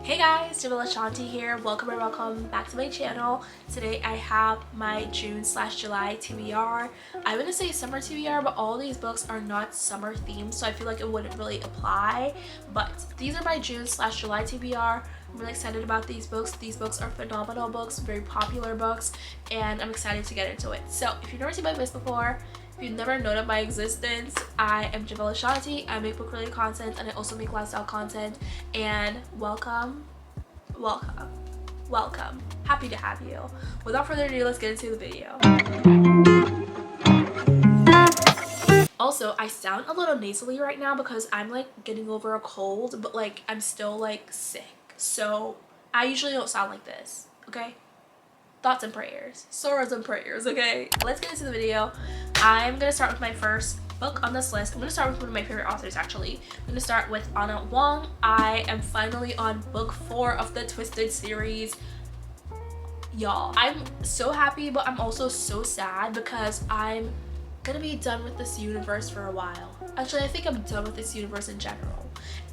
Hey guys, Javell Ashanti here. Welcome back to my channel. Today I have my June/July TBR. I wouldn't say summer TBR, but all these books are not summer themed, so I feel like it wouldn't really apply. But these are my June/July TBR. I'm really excited about these books. These books are phenomenal books, very popular books, and I'm excited to get into it. So if you've never seen my list before, if you've never known of my existence, I am Javell Ashanti. I make book related content and I also make lifestyle content. And welcome. Happy to have you. Without further ado, let's get into the video. Also, I sound a little nasally right now because I'm like getting over a cold, but like I'm still like sick. So I usually don't sound like this, okay? Thoughts and prayers, sorrows and prayers, okay? Let's get into the video. I'm gonna start with my first book on this list. I'm gonna start with one of my favorite authors actually. I'm gonna start with Wong. I am finally on book 4 of the Twisted series. Y'all, I'm so happy, but I'm also so sad because I'm gonna be done with this universe for a while. Actually, I think I'm done with this universe in general.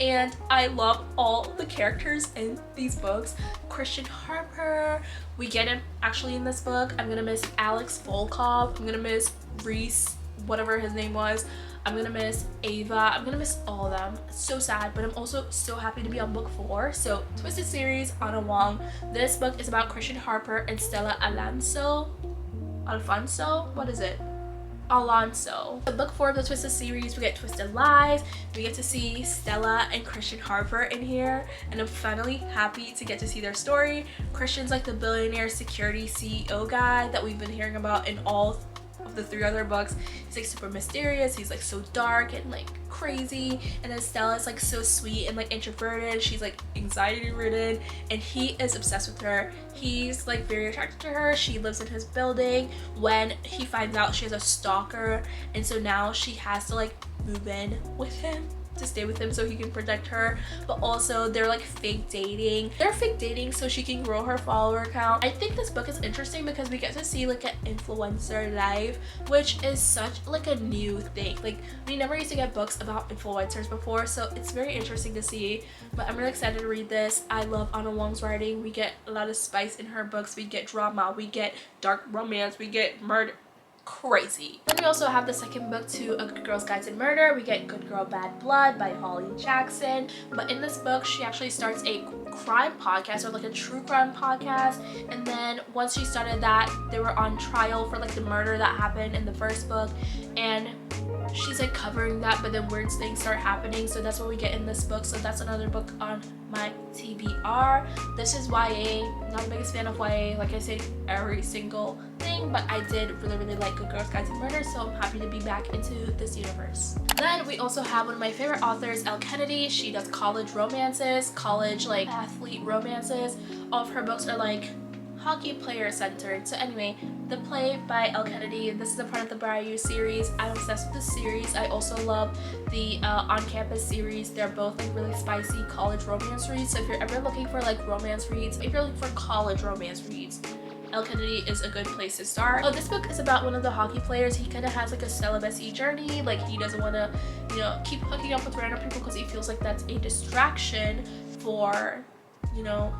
And I love all the characters in these books. Christian Harper, we get him actually in this book. I'm gonna miss Alex Volkov. I'm gonna miss Reese, whatever his name was. I'm gonna miss Ava. I'm gonna miss all of them. So sad, but I'm also so happy to be on book 4. So Twisted series, Wong. This book is about Christian Harper and Stella Alfonso. What is it? Alonso. So book 4 of the Twisted series, we get Twisted Lies. We get to see Stella and Christian Harper in here, and I'm finally happy to get to see their story. Christian's like the billionaire security CEO guy that we've been hearing about in all of the 3 other books. He's like super mysterious, he's like so dark and like crazy, and then Stella's like so sweet and like introverted. She's like anxiety ridden and he is obsessed with her. He's like very attracted to her. She lives in his building when he finds out she has a stalker, and so now she has to like move in with him to stay with him so he can protect her. But also they're like fake dating. They're fake dating so she can grow her follower count. I think this book is interesting because we get to see like an influencer life, which is such like a new thing. Like we never used to get books about influencers before, so it's very interesting to see. But I'm really excited to read this. I love Anna Wong's writing. We get a lot of spice in her books. We get drama, we get dark romance, we get murder. Crazy. Then we also have the second book to A Good Girl's Guide to Murder. We get Good Girl Bad Blood by Holly Jackson. But in this book, she actually starts a crime podcast, or like a true crime podcast. And then once she started that, they were on trial for like the murder that happened in the first book. And she's like covering that, but then weird things start happening. So that's what we get in this book. So that's another book on my TBR. This is YA. Not the biggest fan of YA, like I say every single thing, but I did really like Good Girl's Guide to Murder, so I'm happy to be back into this universe. Then we also have one of my favorite authors, Elle Kennedy. She does college romances, college like athlete romances. All of her books are like hockey player centered. So anyway, The Play by Elle Kennedy. This is a part of the Bayou series. I'm obsessed with this series. I also love the On Campus series. They're both like really spicy college romance reads. So if you're ever looking for like romance reads, if you're looking for college romance reads, Elle Kennedy is a good place to start. Oh, this book is about one of the hockey players. He kind of has like a celibacy journey. Like he doesn't want to, you know, keep hooking up with random people because he feels like that's a distraction for, you know,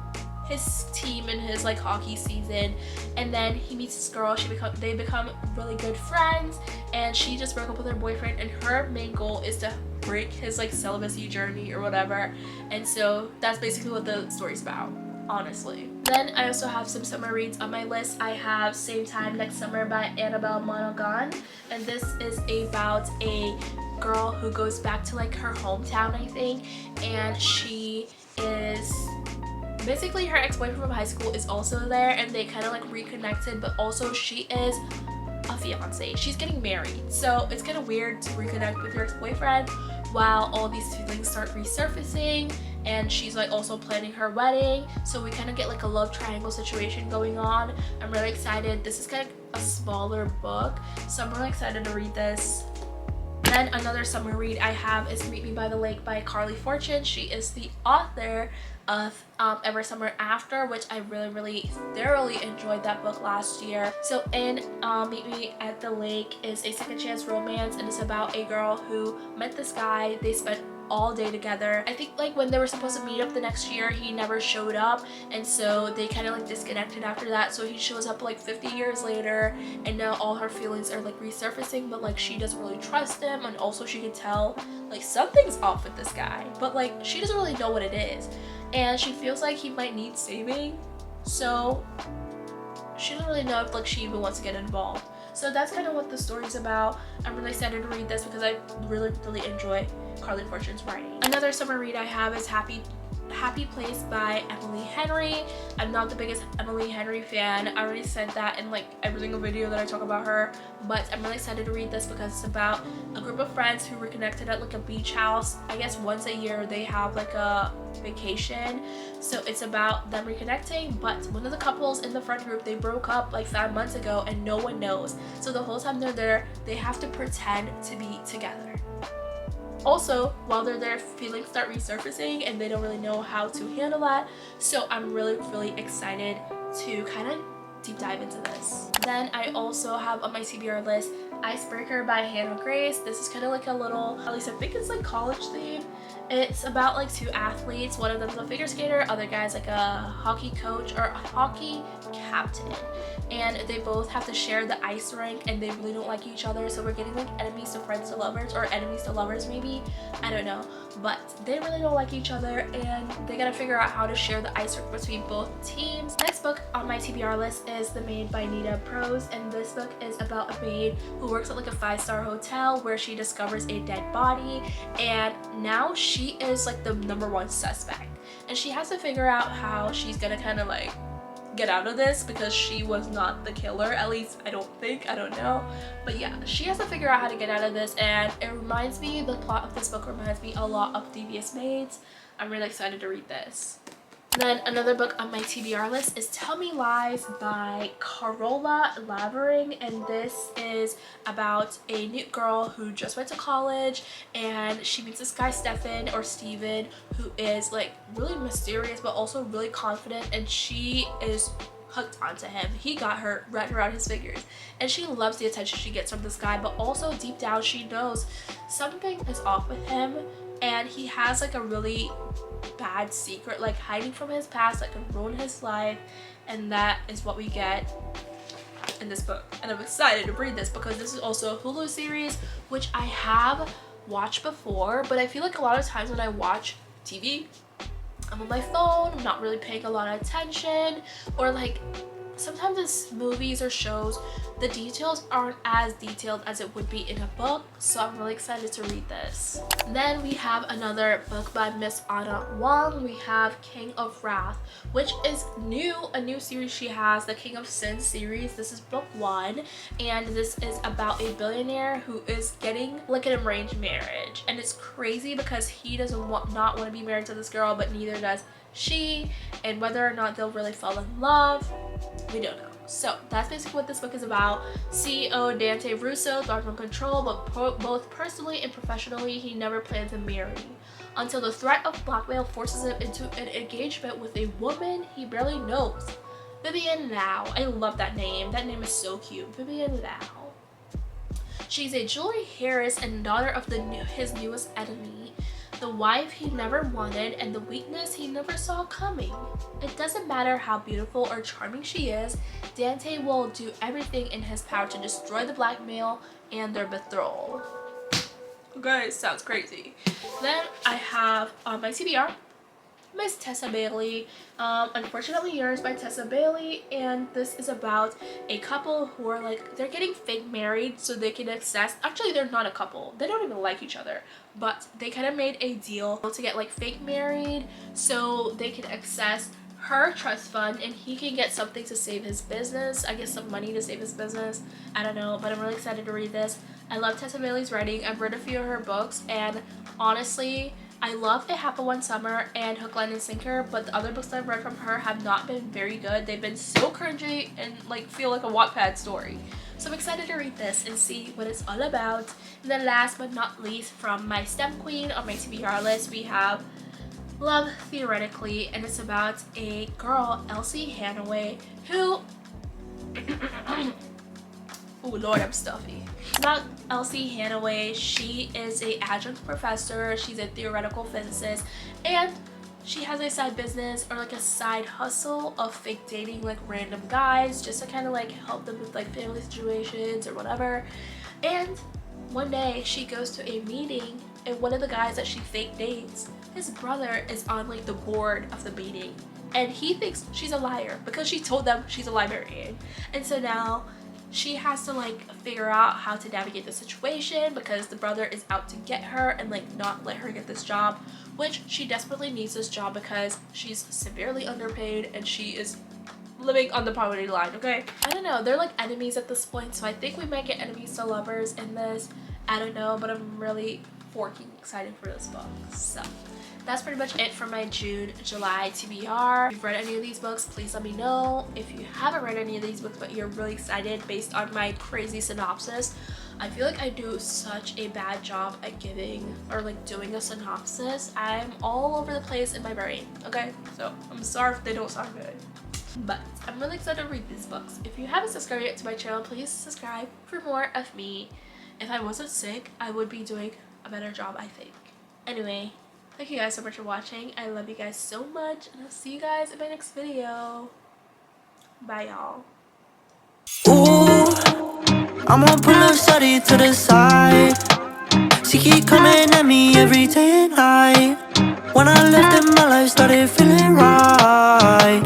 his team and his like hockey season. And then he meets this girl. They become really good friends, and she just broke up with her boyfriend, and her main goal is to break his like celibacy journey or whatever. And so that's basically what the story's about, honestly. Then I also have some summer reads on my list. I have Same Time Next Summer by Annabelle Monaghan, and this is about a girl who goes back to like her hometown, I think, and she is basically her ex-boyfriend from high school is also there, and they kind of like reconnected, but also she is a fiance. She's getting married, so it's kind of weird to reconnect with your ex-boyfriend while all these feelings start resurfacing, and she's like also planning her wedding. So we kind of get like a love triangle situation going on. I'm really excited. This is kind of a smaller book, so I'm really excited to read this. Then another summer read I have is Meet Me by the Lake by Carly Fortune. She is the author of Every Summer After, which I really thoroughly enjoyed that book last year. So in Meet Me at the Lake is a second chance romance, and it's about a girl who met this guy. They spent all day together. I think like when they were supposed to meet up the next year, he never showed up, and so they kind of like disconnected after that. So he shows up like 50 years later, and now all her feelings are like resurfacing, but like she doesn't really trust him, and also she can tell like something's off with this guy, but like she doesn't really know what it is, and she feels like he might need saving, so she doesn't really know if like she even wants to get involved. So that's kind of what the story's about. I'm really excited to read this because I really enjoy Carly Fortune's writing. Another summer read I have is Happy Place by Emily Henry. I'm not the biggest Emily Henry fan. I already said that in like every single video that I talk about her, but I'm really excited to read this because it's about a group of friends who were connected at like a beach house. I guess once a year they have like a vacation, so it's about them reconnecting, but one of the couples in the front group, they broke up like 5 months ago and no one knows, so the whole time they're there they have to pretend to be together. Also, while they're there, feelings start resurfacing and they don't really know how to handle that, so I'm really excited to kind of deep dive into this. Then I also have on my TBR list Icebreaker by Hannah Grace. This is kind of like a little, at least I think it's like college theme. It's about like two athletes. One of them's a figure skater, other guy's like a hockey coach or a hockey captain, and they both have to share the ice rink and they really don't like each other, so we're getting like enemies to friends to lovers, or enemies to lovers maybe, I don't know, but they really don't like each other and they gotta figure out how to share the ice rink between both teams. Next book on my TBR list is The Maid by Nita Prose, and this book is about a maid who works at like a 5-star hotel where she discovers a dead body, and now she is like the #1 suspect, and she has to figure out how she's gonna kind of like get out of this because she was not the killer, at least I don't think, I don't know, but yeah, she has to figure out how to get out of this, and it reminds me, the plot of this book reminds me a lot of Devious Maids. I'm really excited to read this. Then another book on my TBR list is Tell Me Lies by Carola Lavering, and this is about a new girl who just went to college and she meets this guy Stefan or Steven, who is like really mysterious but also really confident, and she is hooked onto him. He got her right around his fingers, and she loves the attention she gets from this guy, but also deep down she knows something is off with him, and he has like a really bad secret like hiding from his past that could ruin his life, and that is what we get in this book. And I'm excited to read this because this is also a Hulu series which I have watched before, but I feel like a lot of times when I watch TV I'm on my phone, I'm not really paying a lot of attention, or like sometimes in movies or shows the details aren't as detailed as it would be in a book, so I'm really excited to read this. Then we have another book by Miss Anna Wong. We have King of Wrath, which is a new series she has, the King of Sin series. This is book 1, and this is about a billionaire who is getting like an arranged marriage, and it's crazy because he doesn't not want to be married to this girl, but neither does she, and whether or not they'll really fall in love, we don't know. So that's basically what this book is about. CEO Dante Russo thought on control, but both personally and professionally he never planned to marry, until the threat of blackmail forces him into an engagement with a woman he barely knows. Vivian Lau. I love that name. That name is so cute. Vivian Lau. She's a jewelry heiress and daughter of his newest enemy, the wife he never wanted, and the weakness he never saw coming. It doesn't matter how beautiful or charming she is, Dante will do everything in his power to destroy the blackmail and their betrothal. Okay, sounds crazy. Then I have on my TBR Miss Tessa Bailey, Unfortunately Yours by Tessa Bailey, and this is about a couple who are like, they're getting fake married so they can access, actually they're not a couple, they don't even like each other, but they kind of made a deal to get like fake married so they can access her trust fund and he can get something to save his business, I guess some money to save his business, I don't know, but I'm really excited to read this. I love Tessa Bailey's writing. I've read a few of her books, and honestly I love It Happened One Summer and Hook, Line, and Sinker, but the other books that I've read from her have not been very good. They've been so cringy and like feel like a Wattpad story. So I'm excited to read this and see what it's all about. And then last but not least, from my STEM Queen on my TBR list, we have Love Theoretically, and it's about a girl, Elsie Hanaway, who Oh Lord, I'm stuffy. It's about Elsie Hanaway. She is a adjunct professor. She's a theoretical physicist, and she has a side business or like a side hustle of fake dating like random guys just to kind of like help them with like family situations or whatever. And one day she goes to a meeting, and one of the guys that she fake dates, his brother is on like the board of the meeting, and he thinks she's a liar because she told them she's a librarian. And so now she has to like figure out how to navigate the situation because the brother is out to get her and like not let her get this job, which she desperately needs this job because she's severely underpaid and she is living on the poverty line. Okay, I don't know, they're like enemies at this point, so I think we might get enemies to lovers in this. I don't know, but I'm really forking excited for this book. So that's pretty much it for my June, July TBR. If you've read any of these books, please let me know. If you haven't read any of these books but you're really excited based on my crazy synopsis, I feel like I do such a bad job at giving or like doing a synopsis. I'm all over the place in my brain, okay? So I'm sorry if they don't sound good. But I'm really excited to read these books. If you haven't subscribed yet to my channel, please subscribe for more of me. If I wasn't sick, I would be doing a better job, I think. Anyway, thank you guys so much for watching. I love you guys so much, and I'll see you guys in my next video. Bye, y'all. Ooh, I'ma pull up shawty to the side. She keep coming at me every day and night. When I left her, my life started feeling right.